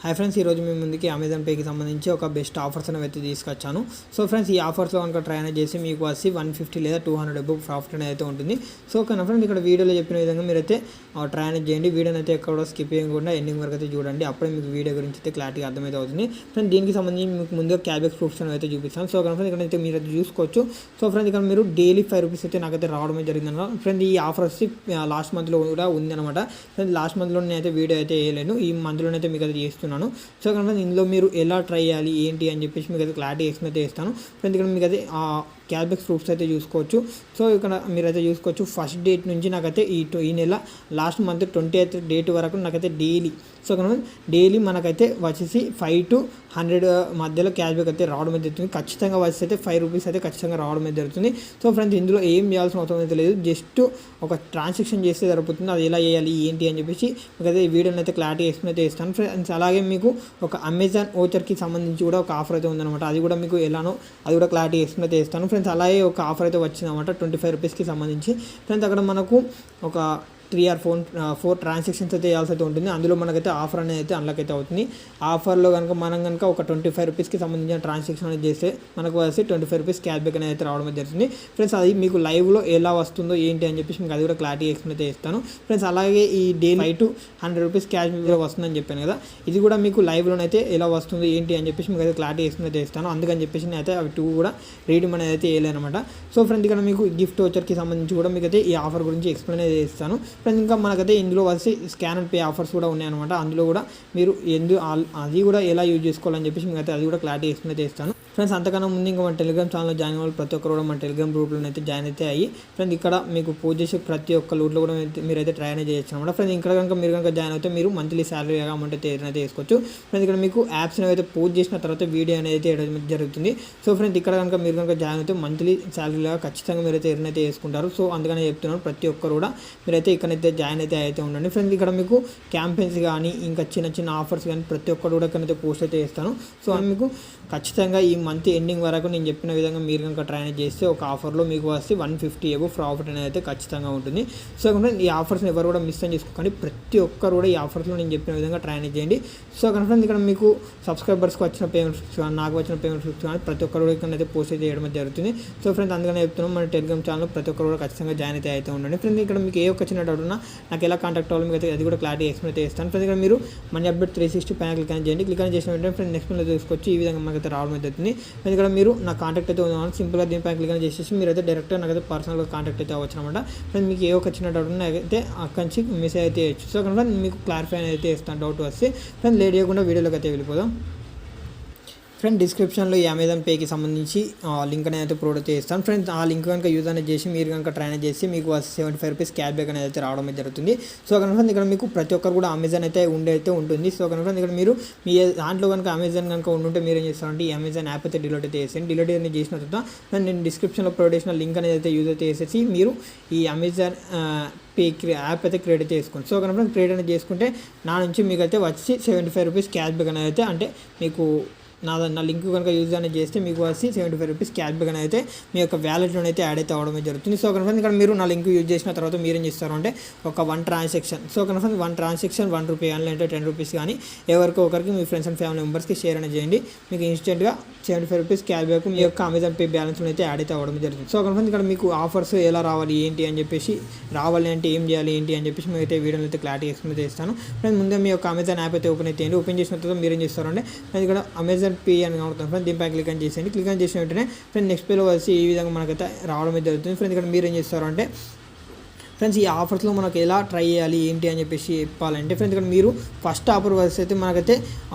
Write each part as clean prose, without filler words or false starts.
Hi friends, ఈరోజు మీ ముందుకి Amazon పేకి సంబంధించి ఒక బెస్ట్ ఆఫర్స్ అనేవి అయితే తీసుకొచ్చాను. సో ఫ్రెండ్స్, ఈ ఆఫర్స్లో కనుక ట్రై అనేది చేసి మీకు వచ్చి 150 లేదా 200 అబౌవ్ ప్రాఫిట్ అనేది అయితే ఉంటుంది. సో కానీ ఫ్రెండ్స్, ఇక్కడ వీడియోలో చెప్పిన విధంగా మీరైతే ట్రై అనేది చేయండి. వీడియోని అయితే ఎక్కడ స్కిప్ చేయకుండా ఎండింగ్ వరకు అయితే చూడండి. అప్పుడే మీకు వీడియో గురించి అయితే క్లారిటీ అర్థమైతే అవుతుంది. ఫ్రెండ్స్, దీనికి సంబంధించి మీకు ముందుగా క్యాబెక్స్ ప్రూఫ్స్ అనేవి అయితే చూపిస్తాను. సో కానీ ఫ్రెండ్స్, ఇక్కడైతే మీరు అయితే చూసుకోవచ్చు. సో ఫ్రెండ్స్, ఇక్కడ మీరు డైలీ 5 రూపీస్ అయితే నాకైతే రావడమే జరిగిందన్నమాట. ఫ్రెండ్స్, ఈ ఆఫర్ వచ్చి లాస్ట్ మంత్లో కూడా ఉందన్నమాట. ఫ్రెండ్స్, లాస్ట్ మంత్లో నేనైతే వీడియో అయితే వేయలేను, ఈ మంత్లోనైతే మీకు అయితే చేస్తున్నాను. సో కనుక ఇందులో మీరు ఎలా ట్రై చేయాలి ఏంటి అని చెప్పేసి మీకు అయితే క్లారిటీ ఎక్స్ప్లెయిన్ అయితే ఇస్తాను. ఫ్రెండ్స్, ఇక్కడ మీకు అయితే క్యాష్బ్యాక్ ప్రూఫ్స్ అయితే చూసుకోవచ్చు. సో ఇక్కడ మీరైతే చూసుకోవచ్చు, ఫస్ట్ డేట్ నుంచి నాకైతే ఈ నెల లాస్ట్ మంత్ 20th డేట్ వరకు నాకైతే డైలీ డైలీ మనకైతే వచ్చేసి 5 to 100 మధ్యలో క్యాష్బ్యాక్ అయితే రావడం అయితే జరుగుతుంది. ఖచ్చితంగా వచ్చేసి అయితే 5 రూపీస్ అయితే ఖచ్చితంగా రావడం అయితే జరుగుతుంది. సో ఫ్రెండ్స్, ఇందులో ఏం చేయాల్సిన అవసరం అయితే లేదు, జస్ట్ ఒక ట్రాన్సాక్షన్ చేస్తే సరిపోతుంది. అది ఎలా చేయాలి ఏంటి అని చెప్పేసి మీకు అయితే ఈ వీడియోని అయితే క్లారిటీ ఎక్స్ప్లెయిన్ అయితే ఇస్తాను. ఫ్రెండ్స్, అలాగే మీకు ఒక అమెజాన్ ఓచర్కి సంబంధించి కూడా ఒక ఆఫర్ అయితే ఉందన్నమాట. అది కూడా మీకు ఎలానో అది కూడా క్లారిటీ ఎక్స్ప్లెయిన్ అయితే ఇస్తాను. ఫ్రెండ్స్, అలాగే ఒక ఆఫర్ అయితే వచ్చిందన్నమాట 25 రూపీస్కి సంబంధించి. ఫ్రెండ్స్, అక్కడ మనకు ఒక 3 or 4 ట్రాన్సాక్షన్స్ అయితే చేయాల్సి అయితే ఉంటుంది. అందులో మనకైతే ఆఫర్ అనేది అయితే అన్లాక్ అయితే అవుతుంది. ఆఫర్లో కనుక మనం ఒక 25 రూపీస్కి సంబంధించిన ట్రాన్సాక్షన్ అనేది చేస్తే మనకు వచ్చి 25 రూపీస్ క్యాష్బ్యాక్ అనేది అయితే రావడం జరుగుతుంది. ఫ్రెండ్స్, అది మీకు లైవ్లో ఎలా వస్తుందో ఏంటి అని చెప్పేసి మీకు అది కూడా క్లారిటీ ఎక్స్ప్లెయిన్ అయితే ఇస్తాను. ఫ్రెండ్స్, అలాగే ఈ డైలీ 5 to 100 రూపీస్ క్యాష్బ్యాక్ వస్తుందని చెప్పాను కదా, ఇది కూడా మీకు లైవ్లోనైతే ఎలా వస్తుందో ఏంటి అని చెప్పేసి మీకు అయితే క్లారిటీ ఎక్స్ప్లెయిన్ అయితే ఇస్తాను. అందుకని చెప్పేసి నేను అయితే అవి 2 కూడా రీడింగ్ అనేది అయితే వేయలేనమాట. సో ఫ్రెండ్స్, ఇక్కడ మీకు గిఫ్ట్ ఓచర్కి సంబంధించి కూడా మీకు అయితే ఈ ఆఫర్ గురించి ఎక్స్ప్లెయిన్ అయితే ఇస్తాను. ఫ్రెండ్స్, ఇంకా మనకైతే ఇందులో వచ్చి స్కాన్ అండ్ పే ఆఫర్స్ కూడా ఉన్నాయన్నమాట. అందులో కూడా మీరు అది కూడా ఎలా యూజ్ చేసుకోవాలని చెప్పేసి మీకు అయితే అది కూడా క్లారిటీ ఎక్స్ప్లెయిన్ చేస్తాను. ఫ్రెండ్స్, అంతకన్నా ముందు ఇంకా మన టెలిగ్రామ్ ఛానల్లో జాయిన్ అవ్వాలి ప్రతి ఒక్కరు కూడా మన టెలిగ్రామ్ గ్రూప్లో అయితే జాయిన్ అయితే అయ్యి ఫ్రెండ్స్, ఇక్కడ మీకు పోస్ట్ చేసే ప్రతి ఒక్క లూట్లో కూడా మీరైతే ట్రై అనేది చేయొచ్చు అనమాట. ఫ్రెండ్స్, ఇక్కడ కనుక మీరు కనుక జాయిన్ అయితే మీరు మంత్లీ శాలరీ అమౌంట్ అయితే ఏదైతే వేసుకోవచ్చు. ఫ్రెండ్స్, ఇక్కడ మీకు యాప్స్ అయితే పోస్ట్ చేసిన తర్వాత వీడియో అనేది వేయడం జరుగుతుంది. సో ఫ్రెండ్స్, ఇక్కడ కనుక మీరు కనుక జాయిన్ అయితే మంత్లీ శాలరీగా ఖచ్చితంగా మీరైతే ఎర్నైతే వేసుకుంటారు. సో అందుకనే చెప్తున్నాను, ప్రతి ఒక్కరు కూడా మీరైతే ఇక్కడైతే జాయిన్ అయితే ఉండండి. ఫ్రెండ్స్, ఇక్కడ మీకు క్యాంపెయిన్స్ కానీ ఇంకా చిన్న చిన్న ఆఫర్స్ కానీ ప్రతి ఒక్కరు కూడా ఇక్కడైతే పోస్ట్ అయితే చేస్తాను. సో మీకు ఖచ్చితంగా ఈ మంత్ ఎండింగ్ వరకు నేను చెప్పిన విధంగా మీరు కనుక ట్రై చేస్తే ఒక ఆఫర్లో మీకు వస్తే 150 అబౌవ్ ప్రాఫిట్ అనేది అయితే ఖచ్చితంగా ఉంటుంది. సో కనుక ఈ ఆఫర్స్ని ఎవరు కూడా మిస్ అని చేసుకోకండి. ప్రతి ఒక్కరు కూడా ఈ ఆఫర్స్లో నేను చెప్పిన విధంగా ట్రై చేయండి. సో కనుక ఇక్కడ మీకు సబ్స్క్రైబర్స్కి వచ్చిన పేమెంట్స్ కానీ నాకు వచ్చిన పేమెంట్స్ కానీ ప్రతి ఒక్కరు కూడా ఇక్కడైతే పోస్ట్ అయితే చేయడం జరుగుతుంది. సో ఫ్రెండ్స్, అందుకనే చెప్తున్నాం, మన టెలిగ్రామ్ ఛానల్ ప్రతి ఒక్కరు కూడా ఖచ్చితంగా జాయిన్ అయితే ఉండండి. ఫ్రెండ్స్, ఇక్కడ మీకు ఏ ఒక్క చిన్న డౌట్ ఉన్నా నాకు ఎలా కాంటాక్ట్ అవ్వాలి మీకు అయితే అది కూడా క్లారిటీ ఎక్స్ప్లెయిన్ అయితే ఇస్తాను. ఫ్రెండ్స్, ఇక్కడ మీరు మనీ అప్డేట్ 360 పైన క్లిక్ అని చేయండి. క్లిక్ అని చేసిన వెంటనే ఫ్రెండ్స్ నెక్స్ట్ మీద తీసుకొచ్చి ఈ విధంగా మనకైతే రావడం అవుతుంది. ఫ్రెండ్స్, ఇక్కడ మీరు నా కాంటాక్ట్ అయితే ఉందామని సింపుల్గా దీనిపైన క్లిక్ అని చేసేసి మీరైతే డైరెక్ట్గా నాకైతే పర్సనల్గా కాంటాక్ట్ అయితే అవ్వచ్చు అనమాట. ఫ్రెండ్స్, మీకు ఏ ఒక చిన్న డౌట్ ఉన్నా అయితే అక్కడి నుంచి మెసేజ్ అయితే ఇచ్చు. సో కనుక మీకు క్లారిఫై అయితే ఇస్తాను డౌట్ వస్తే. ఫ్రెండ్స్, లేట్ చేయకుండా వీడియోలోకి అయితే వెళ్ళిపోదాం. ఫ్రెండ్, డిస్క్రిప్షన్లో ఈ అమెజాన్ పేకి సంబంధించి లింక్ అనేది అయితే ప్రొవైడ్ అయితే ఇస్తాను. ఫ్రెండ్స్, ఆ లింక్ కనుక యూజ్ అనేది చేసి మీరు కనుక ట్రై అనేది చేసి మీకు 75 రూపీస్ క్యాష్బ్యాక్ అనేది అయితే రావడం జరుగుతుంది. సో కనుక ఇక్కడ మీకు ప్రతి ఒక్కరు కూడా అమెజాన్ అయితే ఉంటుంది. సో కనుక ఇక్కడ మీరు మీ దాంట్లో కనుక అమెజాన్ కనుక ఉంటే మీరు ఏం చేస్తారంటే ఈ అమెజాన్ యాప్ అయితే డిలీట్ అయితే చేసేయండి. డిలీట్ అనేది చేసిన తర్వాత నేను డిస్క్రిప్షన్లో ప్రొవైడ్ చేసిన లింక్ అనేది అయితే యూజ్ అయితే చేసేసి మీరు ఈ అమెజాన్ పే యాప్ అయితే క్రియేట్ అయితే చేసుకోండి. సో కనుక క్రియేట్ అనేది చేసుకుంటే నా నుంచి మీకు అయితే వచ్చి 75 రూపీస్ క్యాష్బ్యాక్ అనేది అయితే అంటే మీకు నా లింక్ కనుక యూజ్ అనేది చేస్తే మీకు వచ్చి 75 రూపీస్ క్యాష్బ్యాక్ అనేది అయితే మీ యొక్క వ్యాలెట్లో అయితే యాడ్ అయితే అవడమే జరుగుతుంది. సో కనుక ఇక్కడ మీరు నా లింక్ యూజ్ చేసిన తర్వాత మీరు ఏం చేస్తారు అంటే ఒక 1 ట్రాన్సాక్షన్, సో కనుక 1 ట్రాన్సాక్షన్ 1 రూపీ కానీ అంటే 10 రూపీస్ కానీ ఎవరికి ఒకరికి మీ ఫ్రెండ్స్ అండ్ ఫ్యామిలీ మెంబర్స్కి షేర్ అనేది చేయండి. మీకు ఇన్స్టెంట్గా 75 రూపీస్ క్యాష్బ్యాక్ మీ యొక్క అమెజాన్ పే బ్యాలెన్స్లో అయితే యాడ్ అయితే అవ్వడం జరుగుతుంది. సో కనుక ఇక్కడ మీకు ఆఫర్స్ ఎలా రావాలి ఏంటి అని చెప్పేసి రావాలి అంటే ఏం చేయాలి ఏంటి అని చెప్పేసి మేము అయితే వీడియోలో అయితే క్లారిటీ ఎక్స్ప్లెయిన్ చేస్తాను. ఫ్రెండ్స్, ముందే మీ యొక్క అమెజాన్ యాప్ అయితే ఓపెన్ అయితే ఓపెన్ చేసిన తర్వాత మీరు ఏం చేస్తారంటే ఇక్కడ అమెజాన్ పే అని కనబడుతుంది. ఫ్రెండ్స్, దీనిపై క్లిక్ అని చేసేయండి. క్లిక్ అని చేసిన వెంటనే ఫ్రెండ్స్ నెక్స్ట్ పేలో వచ్చి ఈ విధంగా మనకైతే రావడం జరుగుతుంది. ఫ్రెండ్స్, ఇక్కడ మీరు ఏం చేస్తారంటే ఫ్రెండ్స్, ఈ ఆఫర్స్లో మనకు ఎలా ట్రై చేయాలి ఏంటి అని చెప్పేసి చెప్పాలంటే ఫ్రెండ్స్, ఇక్కడ మీరు ఫస్ట్ ఆఫర్ వచ్చి అయితే మనకైతే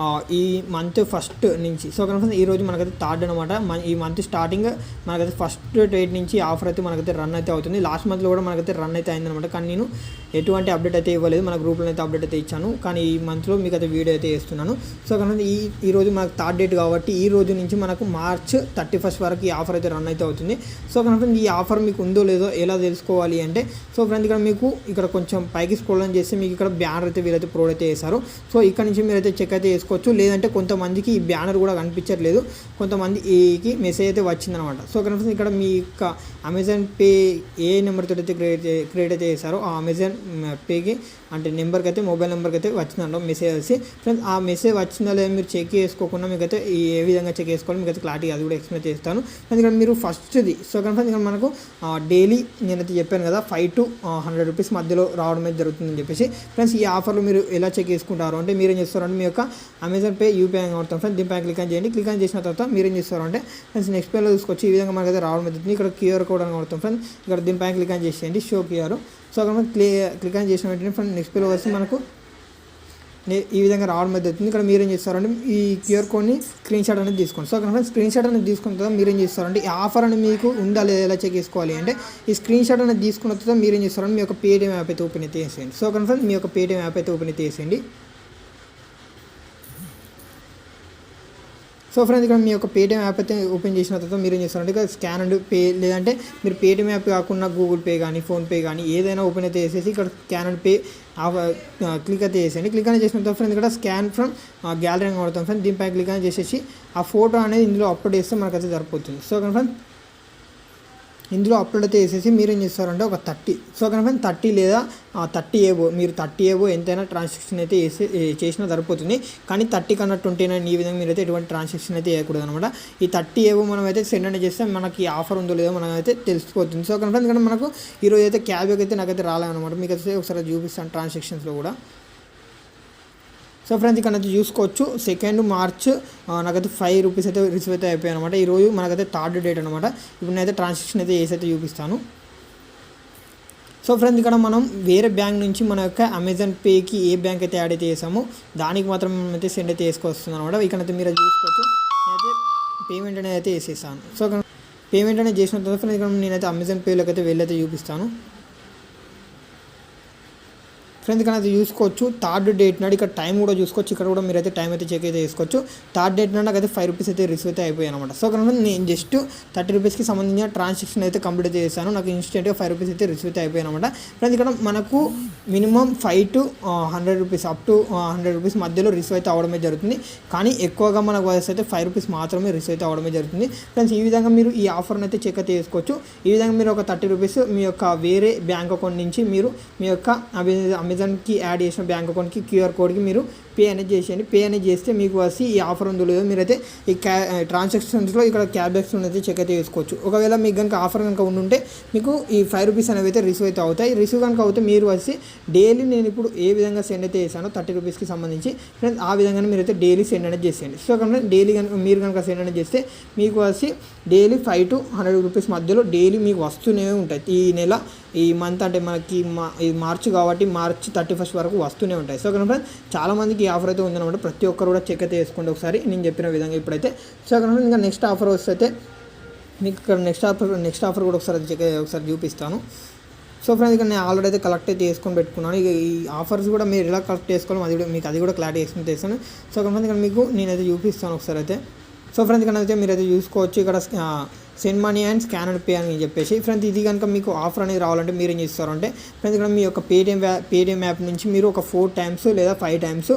ఈ మంత్ ఫస్ట్ నుంచి, సో కనుక ఈరోజు మనకైతే థర్డ్ అనమాట. ఈ మంత్ స్టార్టింగ్ మనకైతే ఫస్ట్ డేట్ నుంచి ఆఫర్ అయితే మనకైతే రన్ అయితే అవుతుంది. లాస్ట్ మంత్లో కూడా మనకైతే రన్ అయితే అయిందనమాట. కానీ నేను ఎటువంటి అప్డేట్ అయితే ఇవ్వలేదు, మన గ్రూప్లో అయితే అప్డేట్ అయితే ఇచ్చాను. కానీ ఈ మంత్లో మీకు అయితే వీడియో అయితే ఇస్తున్నాను. సో కనుక ఈరోజు మనకు థర్డ్ డేట్ కాబట్టి ఈ రోజు నుంచి మనకు March 31st వరకు ఈ ఆఫర్ అయితే రన్ అయితే అవుతుంది. సో కనుక ఈ ఆఫర్ మీకు ఉందో లేదో ఎలా తెలుసుకోవాలి అంటే సో ఫ్రెండ్స్, ఇక్కడ మీకు ఇక్కడ కొంచెం పైకి స్క్రోల్ చేస్తే మీకు ఇక్కడ బ్యానర్ అయితే వీరైతే ప్రొవైడ్ అయితే చేశారు. సో ఇక్కడ నుంచి మీరైతే చెక్ అయితే చేసుకోవచ్చు. లేదంటే కొంతమందికి ఈ బ్యానర్ కూడా కనిపించట్లేదు, కొంతమందికి మెసేజ్ అయితే వచ్చిందనమాట. సో కనుక ఇక్కడ మీ యొక్క అమెజాన్ పే ఏ నెంబర్తో అయితే క్రియేట్ అయితే చేశారో ఆ అమెజాన్ పేకి అంటే నెంబర్కి అయితే మొబైల్ నెంబర్కి అయితే వచ్చిందంట మెసేజ్ వచ్చి. ఫ్రెండ్స్ ఆ మెసేజ్ వచ్చిందా లేదా మీరు చెక్ చేసుకోకుండా మీకైతే ఏ విధంగా చెక్ చేసుకోవాలి మీకైతే క్లారిటీ అది కూడా ఎక్స్ప్లెయిన్ చేస్తాను. ఎందుకంటే మీరు ఫస్ట్ది సో కనుక ఇక్కడ మనకు డైలీ నేనైతే చెప్పాను కదా 5 to 100 రూపీస్ మధ్యలో రావడం అయితే జరుగుతుందని చెప్పేసి. ఫ్రెండ్స్ ఈ ఆఫర్లు మీరు ఎలా చెక్ చేసుకుంటారు అంటే మీరేం చేస్తారంటే మీ యొక్క అమెజాన్ పే యూపీఐ అవుతాం ఫ్రెండ్స్ దీనిపై క్లిక్ చేయండి. క్లిక్ చేసిన తర్వాత మీరేం చేస్తారు అంటే ఫ్రెండ్స్ నెక్స్ట్ పేజ్లో చూసుకొచ్చి ఈ విధంగా మనకైతే రావడం అవుతుంది. ఇక్కడ క్యూఆర్ కోడ్ అని కొడతాం ఫ్రెండ్స్. ఇక్కడ దీనిపై క్లిక్ చేసేయండి షో క్యూఆర్. సో అక్కడ మనం క్లిక్ చేసిన వెంటనే ఫ్రెండ్స్ నెక్స్ట్ పేజ్లో వచ్చి మనకు ఈ విధంగా రావడం అవుతుంది. ఇక్కడ మీరేం చేస్తారంటే ఈ క్యూఆర్ కోడ్ని స్క్రీన్ షాట్ అనేది తీసుకోండి. సో అక్కడ స్క్రీన్ షాట్ అనేది తీసుకున్న తర్వాత మీరేం చేస్తారంటే ఈ ఆఫర్ అని మీకు ఉందా లేదా ఎలా చెక్ చేసుకోవాలి అంటే ఈ స్క్రీన్ షాట్ అనేది తీసుకున్న తర్వాత మీరేం చేస్తారంటే మీ యొక్క పేటీఎం యాప్ అయితే ఓపెన్ అయితే చేసేయండి. సో అక్కడ మీ యొక్క పేటీఎం యాప్ అయితే ఓపెన్ అయితే చేసేయండి. సో ఫ్రెండ్స్ ఇక్కడ మీ యొక్క పేటీఎం యాప్ అయితే ఓపెన్ చేసిన తర్వాత మీరు ఏం చేస్తారంటే ఇక్కడ స్కాన్ అండ్ పే లేదంటే మీరు పేటీఎం యాప్ కాకుండా గూగుల్ పే కానీ ఫోన్పే కానీ ఏదైనా ఓపెన్ అయితే చేసేసి ఇక్కడ స్కాన్ అండ్ పే క్లిక్ అయితే చేసేయండి. క్లిక్ అనేది చేసిన తర్వాత ఫ్రెండ్స్ ఇక్కడ స్కాన్ ఫ్రమ్ గ్యాలరీ అని కొడతాం ఫ్రెండ్స్. దీనిపై క్లిక్ అనేది చేసేసి ఆ ఫోటో అనేది ఇందులో అప్లోడ్ చేస్తే మనకైతే సరిపోతుంది. సో ఫ్రెండ్స్ ఇందులో అప్లోడ్ అయితే వేసేసి మీరేం చేస్తారంటే ఒక 30 సో కనుక 30 లేదా 30 ఏవో మీరు 30 ఏవో ఎంతైనా ట్రాన్సాక్షన్ అయితే చేసినా సరిపోతుంది. కానీ 30 కన్నా 29 ఈ విధంగా మీరైతే ఎటువంటి ట్రాన్సాక్షన్ అయితే చేయకూడదు అనమాట. ఈ 30 ఏవో మనం అయితే సెండ్ అనేది చేస్తే మనకి ఆఫర్ ఉందో లేదో మనం అయితే తెలిసిపోతుంది. సో కనుక ఎందుకంటే మనకు ఈరోజు అయితే క్యాబ్ అయితే నాకైతే రాలేదన్నమాట. మీకు అయితే ఒకసారి చూపిస్తాను ట్రాన్సాక్షన్స్లో కూడా. సో ఫ్రెండ్స్ ఇక్కడ అయితే చూసుకోవచ్చు 2 March నాకైతే 5 రూపీస్ అయితే రిసీవ్ అయితే అయిపోయాయి అనమాట. ఈరోజు మనకైతే 3rd డేట్ అనమాట. ఇప్పుడు నేనైతే ట్రాన్సాక్షన్ అయితే చేసి అయితే చూపిస్తాను. సో ఫ్రెండ్స్ ఇక్కడ మనం వేరే బ్యాంక్ నుంచి మన యొక్క అమెజాన్ పేకి ఏ బ్యాంక్ అయితే యాడ్ అయితే చేసామో దానికి మాత్రం అయితే సెండ్ అయితే వేసుకొస్తుంది అనమాట. ఇక్కడైతే మీరు చూసుకోవచ్చు నేనైతే పేమెంట్ అనేది అయితే వేసేసాను. సో పేమెంట్ అనేది చేసిన తర్వాత ఫ్రెండ్స్ ఇక్కడ నేనైతే అమెజాన్ పేలోకి అయితే వెళ్ళి అయితే చూపిస్తాను. ఫ్రెండ్స్ ఇక్కడ అయితే చూసుకోవచ్చు 3rd డేట్ నాడు ఇక్కడ టైం కూడా చూసుకోవచ్చు. ఇక్కడ కూడా మీరైతే టైం అయితే చెక్ అయితే చేసుకోవచ్చు. 3rd డేట్ నాడు నాకైతే 5 రూపీస్ అయితే రిసీవ్ అయితే అయిపోయాయి అనమాట. సో కనుక నేను జస్ట్ 30 రూపీస్కి సంబంధించిన ట్రాన్సాక్షన్ అయితే కంప్లీట్ అయితే చేశాను. నాకు ఇన్స్టెంట్గా 5 రూపీస్ అయితే రిసీవ్ అయితే అయిపోయాయి అనమాట. ఫ్రెండ్స్ ఇక్కడ మనకు minimum 5 to 100 rupees up to 100 rupees మధ్యలో రిసీవ్ అయితే అవడమే జరుగుతుంది. కానీ ఎక్కువగా మనకు వయసు అయితే 5 రూపీస్ మాత్రమే రిసీవ్ అయితే అవడమే జరుగుతుంది. ఫ్రెండ్స్ ఈ విధంగా మీరు ఈ ఆఫర్ని అయితే చెక్ అయితే చేసుకోవచ్చు. ఈ విధంగా మీరు ఒక 30 రూపీస్ మీ యొక్క వేరే బ్యాంక్ అకౌంట్ నుంచి మీరు మీ యొక్క అమెజాన్కి యాడ్ చేసిన బ్యాంక్ అకౌంట్కి క్యూఆర్ కోడ్కి మీరు పే అనేది చేసేయండి. పే అనేది చేస్తే మీకు వచ్చి ఈ ఆఫర్ ఉందో లేదో మీరైతే ఈ ట్రాన్సాక్షన్స్లో ఇక్కడ క్యాష్ బ్యాక్స్ అయితే చెక్ అయితే చేసుకోవచ్చు. ఒకవేళ మీకు కనుక ఆఫర్ కనుక ఉండుంటే మీకు ఈ 5 రూపీస్ అనేవి అయితే రిసీవ్ అయితే అవుతాయి. రిసీవ్ కనుక అవుతే మీరు వచ్చి డైలీ నేను ఇప్పుడు ఏ విధంగా సెండ్ అయితే చేశానో 30 రూపీస్కి సంబంధించి ఫ్రెండ్స్ ఆ విధంగా మీరైతే డైలీ సెండ్ అనేది చేసేయండి. సో కనుక డైలీ కనుక మీరు కనుక సెండ్ అనేది చేస్తే మీకు వచ్చి డైలీ 5 to 100 రూపీస్ మధ్యలో డైలీ మీకు వస్తూనే ఉంటాయి. ఈ నెల ఈ మంత్ అంటే మనకి ఇది మార్చి కాబట్టి మార్చి 31st వరకు వస్తూనే ఉంటాయి. సో కనుక చాలామందికి ఈ ఆఫర్ అయితే ఉందన్నమాట. ప్రతి ఒక్కరు కూడా చెక్ అయితే వేసుకోండి ఒకసారి నేను చెప్పిన విధంగా ఇప్పుడైతే. సో కనుక ఇంకా నెక్స్ట్ ఆఫర్ వస్తే మీకు ఇక్కడ నెక్స్ట్ ఆఫర్ కూడా ఒకసారి చూపిస్తాను. సో ఫ్రెండ్స్ ఇక్కడ నేను ఆల్రెడీ అయితే కలెక్ట్ అయితే చేసుకొని పెట్టుకున్నాను. ఇక ఈ ఆఫర్స్ కూడా మీరు ఎలా కలెక్ట్ చేసుకోవాలి అది కూడా క్లారిటీ ఎక్స్ప్లెయిన్ చేస్తాను. సో కనుక ఇక్కడ మీకు నేనైతే చూపిస్తాను ఒకసారి అయితే. సో ఫ్రెండ్స్ ఇక్కడ అయితే మీరైతే చూసుకోవచ్చు ఇక్కడ send money and scan and pay అని చెప్పేసి. ఫ్రెండ్స్ ఇది కనుక మీకు ఆఫర్ అనేది రావాలంటే మీరు ఏం చేస్తారంటే ఫ్రెండ్స్ ఇక్కడ మీ యొక్క పేటీఎం యాప్ నుంచి మీరు ఒక 4 times లేదా 5 times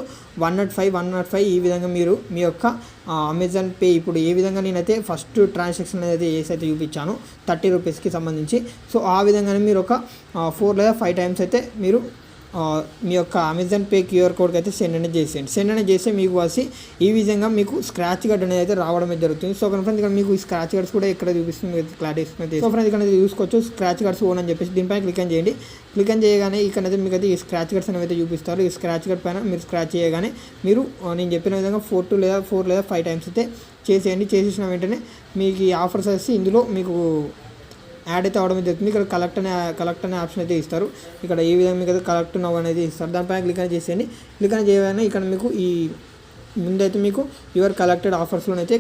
105 ఈ విధంగా మీరు మీ యొక్క అమెజాన్ పే ఇప్పుడు ఏ విధంగా నేనైతే ఫస్ట్ ట్రాన్సాక్షన్ అయితే చేసి అయితే చూపించాను 30 రూపీస్కి సంబంధించి. సో ఆ విధంగానే మీరు ఒక 4 లేదా 5 times అయితే మీరు మీ యొక్క అమెజాన్ పే క్యూఆర్ కోడ్కి అయితే సెండ్ అనేది చేసేయండి. సెండ్ అనేది చేస్తే మీకు వచ్చి ఈ విధంగా మీకు స్క్రాచ్ కార్డ్ అనేది అయితే రావడమే జరుగుతుంది. సో ఫ్రెండ్స్ ఇక్కడ మీకు ఈ స్క్రాచ్ కార్డ్స్ కూడా ఇక్కడ చూపిస్తుంది క్లారిటీ ఇస్తుంది. సో ఫ్రెండ్స్ ఇక్కడ చూసుకోవచ్చు స్క్రాచ్ కార్డ్స్ ఓన్ అని చెప్పేసి దీనిపై క్లిక్ చేయండి. క్లిక్ చేయగానే ఇక్కడైతే మీకు అయితే ఈ స్క్రాచ్ కార్డ్స్ అనేవి అయితే చూపిస్తారు. ఈ స్క్రాచ్ కార్డ్ పైన మీరు స్క్రాచ్ చేయగానే మీరు నేను చెప్పిన విధంగా 4 లేదా 5 times అయితే చేసేయండి. చేసేసిన వెంటనే మీకు ఈ ఆఫర్స్ వచ్చి ఇందులో మీకు యాడ్ అయితే అవడం జరుగుతుంది. ఇక్కడ కలెక్ట్ అనే ఆప్షన్ అయితే ఇస్తారు. ఇక్కడ ఏ విధంగా మీకు అయితే కలెక్ట్ నవ్ అనేది ఇస్తారు. దానిపైన క్లిక్ అనేది చేసేయండి. క్లిక్ అనేది చేయగానే ఇక్కడ మీకు ఈ ముందైతే మీకు యువర్ కలెక్టెడ్ ఆఫర్స్లోనైతే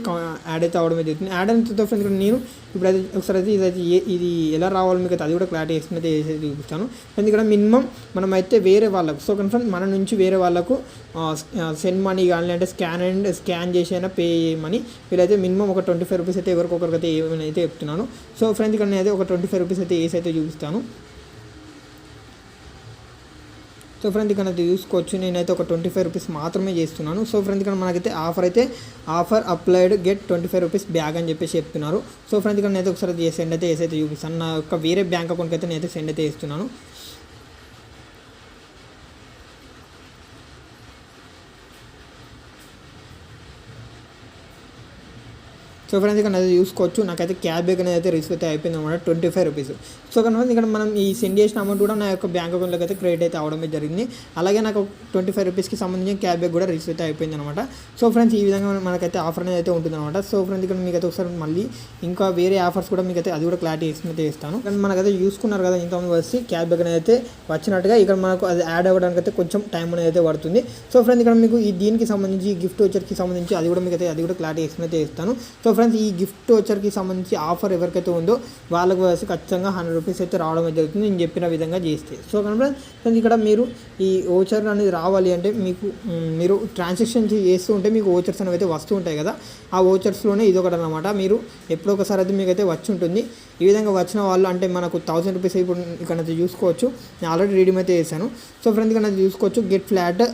యాడ్ అయితే అవడం జరుగుతుంది. యాడ్ అయిన తర్వాత ఫ్రెండ్స్ ఇక్కడ నేను ఇప్పుడైతే ఒకసారి అయితే ఇది ఎలా రావాలి మీకు అయితే అది కూడా క్లారిటీ అయితే చూపిస్తాను. ఇక్కడ మినిమం మనమైతే వేరే వాళ్ళకు సో కన్ఫర్మ్ మన నుంచి వేరే వాళ్ళకు సెండ్ మనీ కానీ అంటే స్కాన్ చేసైనా పే చేయమని వీళ్ళైతే మినిమం ఒక 25 రూపీస్ అయితే ఎవరికొకరికైతే ఏమైనా అయితే చెప్తున్నాను. సో ఫ్రెండ్స్ ఇక్కడ నేనైతే ఒక 25 రూపీస్ అయితే వేసి అయితే చూపిస్తాను. సో ఫ్రెండ్స్ ఇక్కడ చూసుకోవచ్చు నేనైతే ఒక 25 రూపీస్ మాత్రమే చేస్తున్నాను. సో ఫ్రెండ్స్ ఇక్కడ మనకైతే offer applied get 25 rupees bag అని చెప్పేసి చెప్తున్నారు. సో ఫ్రెండ్స్ ఇక్కడ నేనైతే ఒకసారి సెండ్ అయితే చూపిస్తాను. నా యొక్క వేరే బ్యాంక్ అకౌంట్కి అయితే నేనైతే సెండ్ అయితే చేస్తున్నాను. సో ఫ్రెండ్స్ ఇక్కడ అది చూసుకోవచ్చు, నాకైతే క్యాష్ బ్యాక్ అనేది అయితే రిసీవ్ అయితే అయిపోయింది అనమాట 25 రూపీస్. సో కనుక ఇక్కడ మనం ఈ సెండ్ చేసిన అమౌంట్ కూడా నా యొక్క బ్యాంక్ అకౌంట్లోకి అయితే క్రెడిట్ అయితే అవడమే జరిగింది. అలాగే నాకు 25 రూపీస్కి సంబంధించిన క్యాష్ బ్యాక్ కూడా రిసీవ్ అయితే అయిపోయింది అనమాట. సో ఫ్రెండ్స్ ఈ విధంగా మనకైతే ఆఫర్ అనేది అయితే ఉంటుంది అనమాట. సో ఫ్రెండ్స్ ఇక్కడ మీకు అయితే ఒకసారి మళ్ళీ ఇంకా వేరే ఆఫర్స్ కూడా మీకు అయితే అది కూడా క్లారిటీ అయితే ఇస్తాను. కానీ మనకైతే చూసుకున్నారు కదా ఇంతమంది వచ్చి క్యాష్ బ్యాక్ అనేది అయితే వచ్చినట్టుగా ఇక్కడ మనకు అది యాడ్ అవ్వడానికి అయితే కొంచెం టైం అనేది అయితే పడుతుంది. సో ఫ్రెండ్స్ ఇక్కడ మీకు ఈ దీనికి సంబంధించి గిఫ్ట్ వచ్చర్కి సంబంధించి అది కూడా మీకు అయితే అది కూడా క్లారిటీ అయితే ఇస్తాను. సో ఫ్రెండ్స్ ఈ గిఫ్ట్ వచ్చర్కి సంబంధించి ఆఫర్ ఎవరికైతే ఉందో వాళ్ళకు వచ్చి ఖచ్చితంగా 100 రూపీస్ అయితే రావడం జరుగుతుంది నేను చెప్పిన విధంగా చేస్తే. సో కనుక ఇక్కడ మీరు ఈ ఓచర్ అనేది రావాలి అంటే మీరు ట్రాన్సాక్షన్ చేస్తూ ఉంటే మీకు ఓచర్స్ అనేవి అయితే వస్తూ ఉంటాయి కదా, ఆ ఓచర్స్లోనే ఇది ఒకటి అనమాట. మీరు ఎప్పుడో ఒకసారి అయితే మీకు అయితే వచ్చి ఉంటుంది. ఈ విధంగా వచ్చిన వాళ్ళు అంటే మనకు 1000 రూపీస్ ఇప్పుడు ఇక్కడ చూసుకోవచ్చు, నేను ఆల్రెడీ రీడీమ్ అయితే చేశాను. సో ఫ్రెండ్స్ ఇక్కడ చూసుకోవచ్చు గెట్ ఫ్లాట్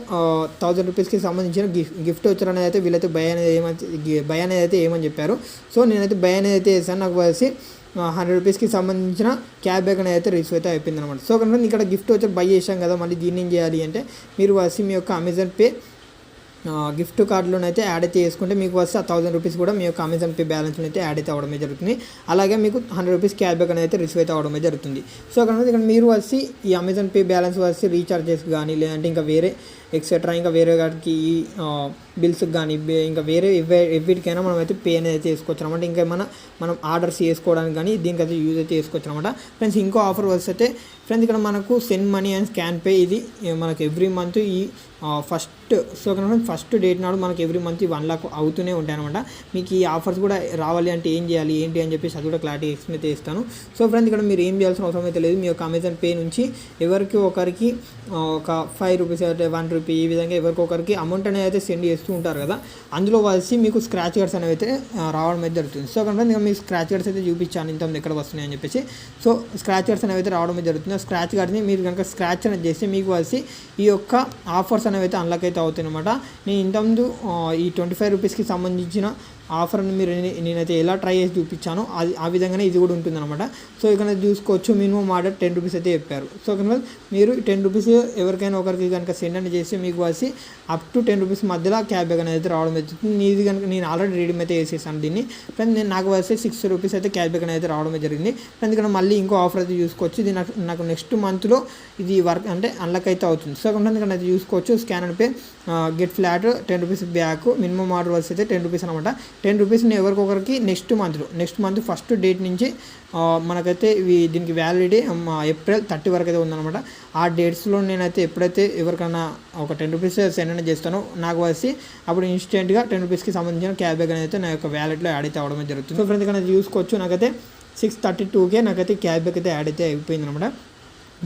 1000 రూపీస్కి సంబంధించిన గిఫ్ట్ వచ్చర్ అనేది అయితే వీళ్ళైతే బై అనేది అయితే ఏమని చెప్పారు. సో నేనైతే బై అనేది అయితే చేశాను, నాకు వచ్చి 100 రూపీస్కి సంబంధించిన క్యాష్ బ్యాక్ అనేది అయితే రిసీవ్ అయితే అయిపోయింది అనమాట. సో కనుక ఇక్కడ గిఫ్ట్ వచ్చి బై చేసాం కదా, మళ్ళీ దీన్ని ఏం చేయాలి అంటే మీరు వచ్చి మీ యొక్క అమెజాన్ పే గిఫ్ట్ కార్డులోనైతే యాడ్ అయితే చేసుకుంటే మీకు వస్తే 1000 రూపీస్ కూడా మీ యొక్క అమెజాన్ పే బ్యాలెన్స్లో అయితే యాడ్ అయితే అవ్వడమే జరుగుతుంది. అలాగే మీకు 100 రూపీస్ క్యాష్ బ్యాక్ అనేది అయితే రిసీవ్ అయితే అవ్వడమే జరుగుతుంది. సో ఇక్కడ మీరు వచ్చి ఈ అమెజాన్ పే బ్యాలెన్స్ వచ్చి రీఛార్జెస్ కానీ లేదంటే ఇంకా వేరే ఎక్సెట్రా ఇంకా వేరే వాటికి ఈ బిల్స్కి కానీ ఇంకా వేరే ఎవ్విటికైనా మనం అయితే పే అనేది చేసుకోవచ్చు అనమాట. ఇంకా మనం ఆర్డర్స్ చేసుకోవడానికి కానీ దీనికైతే యూజ్ అయితే చేసుకోవచ్చు అనమాట. ఫ్రెండ్స్ ఇంకో ఆఫర్ వస్తే ఫ్రెండ్స్ ఇక్కడ మనకు send money and scan pay ఇది మనకు ఎవ్రీ మంత్ ఈ ఫస్ట్ డేట్ నాడు మనకి ఎవ్రీ మంత్ 1 లాక్ అవుతూనే ఉంటాయి అనమాట. మీకు ఈ ఆఫర్స్ కూడా రావాలి అంటే ఏం చేయాలి ఏంటి అని చెప్పేసి అది కూడా క్లారిటీ ఎక్స్ప్లెయిన్ అయితే ఇస్తాను. సో ఫ్రెండ్స్ ఇక్కడ మీరు ఏం చేయాల్సిన అవసరం అయితే లేదు. మీ యొక్క అమెజాన్ పే నుంచి ఎవరికి ఒకరికి ఒక 5 రూపీస్ అంటే 1 రూపీ ఈ విధంగా ఎవరికొకరికి అమౌంట్ అనేది అయితే సెండ్ చేస్తూ ఉంటారు కదా, అందులో వచ్చి మీకు స్క్రాచ్ కార్డ్స్ అనేవి అయితే రావడం అయితే జరుగుతుంది. సో కనుక నేను మీకు స్క్రాచ్ కార్డ్స్ అయితే చూపించాను ఇంతమంది ఎక్కడ వస్తున్నాయి అని చెప్పేసి. సో స్క్రాచ్ కార్డ్స్ అనేవి అయితే రావడం అయితే జరుగుతుంది. స్క్రాచ్ కార్డ్ని మీరు కనుక స్క్రాచ్ అనేది చేస్తే మీకు వచ్చి ఈ యొక్క ఆఫర్స్ అనేవి అయితే అన్లాక్ అయితే అవుతాయి అనమాట. నేను ఇంతకుముందు ఈ 25 రూపీస్కి సంబంధించిన ఆఫర్ని నేనైతే ఎలా ట్రై చేసి చూపించానో అది ఆ విధంగానే ఇది కూడా ఉంటుందన్నమాట. సో ఇక్కడ చూసుకోవచ్చు మినిమం ఆర్డర్ 10 రూపీస్ అయితే చెప్పారు. సో కనుక మీరు 10 రూపీస్ ఎవరికైనా ఒకరికి కనుక సెండ్ అని చేస్తే మీకు వచ్చి అప్ టు 10 రూపీస్ మధ్యలో క్యాష్ బ్యాక్ అనేది రావడం జరుగుతుంది. ఇది కనుక నేను ఆల్రెడీ రెడీ అయితే వేసేసాను దీన్ని. ఫ్రెండ్స్ నాకు వచ్చి 6 రూపీస్ అయితే క్యాష్ బ్యాక్ అనేది రావడం జరిగింది. ఫ్రెండ్స్ ఇక్కడ మళ్ళీ ఇంకో ఆఫర్ అయితే చూసుకోవచ్చు. ఇది నాకు నెక్స్ట్ మంత్లో ఇది వర్క్ అంటే అన్లాక్ అయితే అవుతుంది. సో కనుక ఇక్కడ అయితే చూసుకోవచ్చు scan and pay get flat 10 rupees back minimum order వచ్చి అయితే 10 రూపీస్ అనమాట. 10 రూపీస్ని ఎవరికొకరికి నెక్స్ట్ మంత్ ఫస్ట్ డేట్ నుంచి మనకైతే దీనికి వ్యాలిడిటీ ఏప్రిల్ 30 వరకు అయితే ఉందన్నమాట. ఆ డేట్స్లో నేనైతే ఎప్పుడైతే ఎవరికైనా ఒక 10 రూపీస్ సెండ్ అనేది చేస్తానో నాకు వచ్చి అప్పుడు ఇన్స్టెంట్గా 10 రూపీస్కి సంబంధించిన క్యాష్ బ్యాక్ అనేది నా యొక్క వ్యాలెట్లో యాడ్ అయితే అవడం జరుగుతుంది. సో ఫ్రెండ్స్ ఇక్కడ చూసుకోవచ్చు నాకైతే 632కే నాకైతే క్యాష్ బ్యాక్ అయితే యాడ్ అయితే అయిపోయింది అనమాట.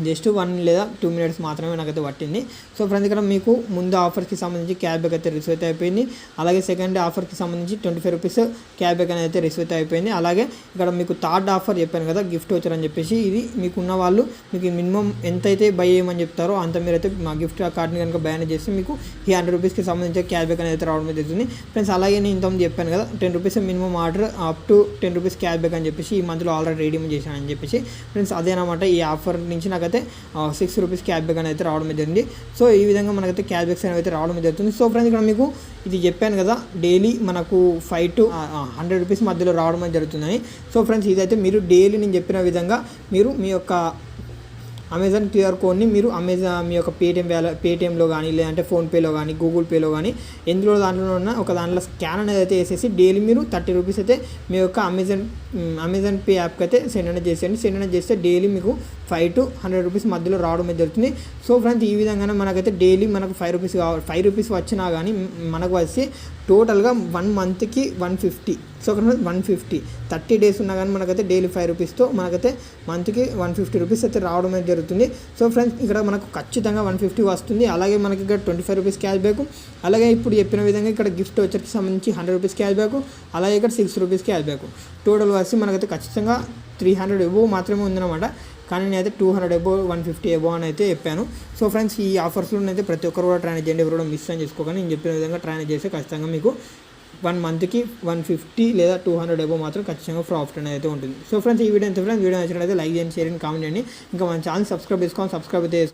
జస్ట్ 1 లేదా 2 మినిట్స్ మాత్రమే నాకైతే పట్టింది. సో ఫ్రెండ్స్ ఇక్కడ మీకు ముందు ఆఫర్కి సంబంధించి క్యాష్ బ్యాక్ అయితే రిసీవ్ అయితే అయిపోయింది. అలాగే సెకండ్ ఆఫర్కి సంబంధించి 25 రూపీస్ క్యాష్ బ్యాక్ అయితే రిసీవ్ అయితే అయిపోయింది. అలాగే ఇక్కడ మీకు థర్డ్ ఆఫర్ చెప్పాను కదా గిఫ్ట్ వచ్చర్ అని చెప్పేసి, ఇది మీకున్న వాళ్ళు మీకు మినిమం ఎంతైతే బై చేయమని చెప్తారో అంత మీరైతే మా గిఫ్ట్ కార్డ్ని కనుక బై చేస్తే మీకు ఈ 100 రూపీస్కి సంబంధించి క్యాష్ బ్యాక్ అయితే రావడం జరుగుతుంది. ఫ్రెండ్స్ అలాగే నేను ఇంతకుముందు చెప్పాను కదా 10 rupees minimum order up to 10 rupees cash back అని చెప్పేసి ఈ మంత్లో ఆల్రెడీ రెడీమ్ చేశాను అని చెప్పేసి. ఫ్రెండ్స్ అదేనమాట ఈ ఆఫర్ నుంచి నాకైతే 6 రూపీస్ క్యాష్ బ్యాక్ అనేది రావడం జరిగింది. సో ఈ విధంగా మనకైతే క్యాష్ బ్యాక్స్ అనేవి అయితే రావడం జరుగుతుంది. సో ఫ్రెండ్స్ ఇక్కడ మీకు ఇది చెప్పాను కదా డైలీ మనకు 5 to 100 రూపీస్ మధ్యలో రావడం జరుగుతుందని. సో ఫ్రెండ్స్ ఇదైతే మీరు డైలీ నేను చెప్పిన విధంగా మీరు మీ యొక్క అమెజాన్ క్యూఆర్ కోడ్ని మీరు మీ యొక్క పేటిఎంలో కానీ లేదంటే ఫోన్పేలో కానీ గూగుల్ పేలో కానీ దాంట్లో ఉన్న ఒక దాంట్లో స్కాన్ అనేది అయితే వేసేసి డైలీ మీరు 30 రూపీస్ అయితే మీ యొక్క అమెజాన్ పే యాప్కి అయితే సెండ్ అనేది చేసేయండి. సెండ్ అనేది చేస్తే డైలీ మీకు 5 to 100 రూపీస్ మధ్యలో రావడం జరుగుతుంది. సో ఫ్రెండ్స్ ఈ విధంగానే మనకైతే డైలీ మనకు 5 రూపీస్ వచ్చినా కానీ మనకు వచ్చి టోటల్గా 1 మంత్కి 150. సో 150 30 డేస్ ఉన్నా కానీ మనకైతే డైలీ 5 రూపీస్తో మనకైతే మంత్కి 150 రూపీస్ అయితే రావడం అయితే జరుగుతుంది. సో ఫ్రెండ్స్ ఇక్కడ మనకు ఖచ్చితంగా 150 వస్తుంది. అలాగే మనకి ఇక్కడ 25 రూపీస్ క్యాష్ బ్యాక్, అలాగే ఇప్పుడు చెప్పిన విధంగా ఇక్కడ గిఫ్ట్ వచ్చర్కి సంబంధించి 100 రూపీస్ క్యాష్ బ్యాక్, అలాగే ఇక్కడ 6 రూపీస్ క్యాష్ బ్యాక్. టోటల్ వచ్చి మనకైతే ఖచ్చితంగా 300 ఎబోవ్ మాత్రమే ఉందన్నమాట. కానీ నేనైతే 200 ఎబోవ్ 150 ఎబోవ్ అని అయితే చెప్పాను. సో ఫ్రెండ్స్ ఈ ఆఫర్స్లో అయితే ప్రతి ఒక్కరు కూడా ట్రై చేయండి, ఎవరు కూడా మిస్ అని చేసుకోకండి. నేను చెప్పిన విధంగా ట్రై చేస్తే ఖచ్చితంగా మీకు 1 మంత్కి 150 లేదా 200 ఎబోవ్ మాత్రం ఖచ్చితంగా ప్రాఫిట్ అనేది అయితే ఉంటుంది. సో ఫ్రెండ్స్ ఈ వీడియో ఎంత ఫ్రెండ్స్ వీడియో నచ్చినట్లయితే లైక్ చేయండి, షేర్ చేయండి, కామెంట్ చేయండి. ఇంకా మన ఛానల్ సబ్స్క్రైబ్ అయితే